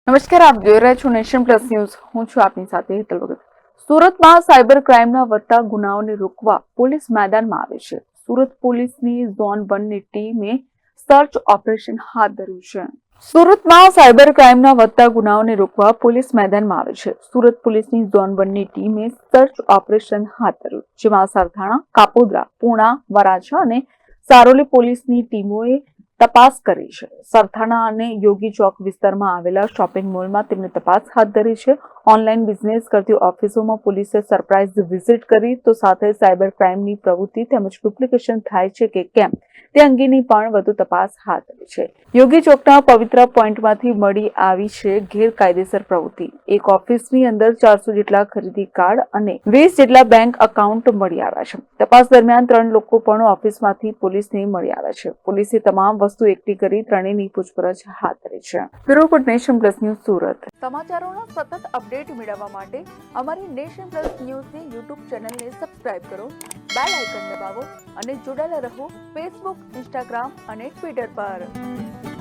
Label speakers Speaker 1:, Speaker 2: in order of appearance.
Speaker 1: નમસ્કાર, આપ જોઈ રહ્યા છો નેશન પ્લસ ન્યૂઝ. હું છું આપની સાથે હેતલ ભગત. સુરતમાં સાયબર ક્રાઇમના વધતા ગુનાઓને રોકવા પોલીસ મેદાનમાં આવે છે. સુરત પોલીસની ઝોન 1 ની ટીમે સર્ચ ઓપરેશન હાથ ધર્યું છે. સુરતમાં સાયબર ક્રાઇમના વધતા ગુનાઓને રોકવા પોલીસ મેદાનમાં આવે છે. સુરત પોલીસની ઝોન 1 ની ટીમે સર્ચ ઓપરેશન હાથ ધર્યું, જેમાં સરથાણા, કાપોદ્રા, પૂણા, વરાછા અને સારોલી પોલીસની ટીમોએ તપાસ કરી છે. સરથાણા અને યોગી ચોક વિસ્તારમાં આવેલા શોપિંગ મોલમાં તેમણે તપાસ હાથ ધરી છે. ઓનલાઈન બિઝનેસ કરતી ઓફિસોમાં પોલીસે સરપ્રાઇઝ વિઝિટ કરી તો સાથે સાયબર ક્રાઇમની પ્રવૃત્તિ તેમજ ડુપ્લિકેશન થાય છે કે કેમ તે અંગેની પણ વધુ તપાસ હાથ ધરી છે. યોગી ચોકના પવિત્ર પોઈન્ટમાંથી મળી આવી છે ગેરકાયદેસર પ્રવૃત્તિ. એક ઓફિસની અંદર 400 જેટલા ખરીદી કાર્ડ અને 20 જેટલા બેંક એકાઉન્ટ મળી આવ્યા છે. તપાસ દરમિયાન 3 લોકો પણ ઓફિસમાંથી પોલીસને મળી આવ્યા છે. પોલીસે તમામ વસ્તુ એકઠી કરી ત્રણેયની પૂછપરછ હાથ ધરી છે. Bureau report, Nation Plus News, Surat. સમાચારોના સતત અપડેટ મેળવવા માટે અમારી નેશન પ્લસ ન્યૂઝની યુટ્યુબ ચેનલને સબસ્ક્રાઇબ કરો, બેલ આઇકન દબાવો અને જોડાયેલા રહો ફેસબુક, ઇન્સ્ટાગ્રામ અને ટ્વિટર પર.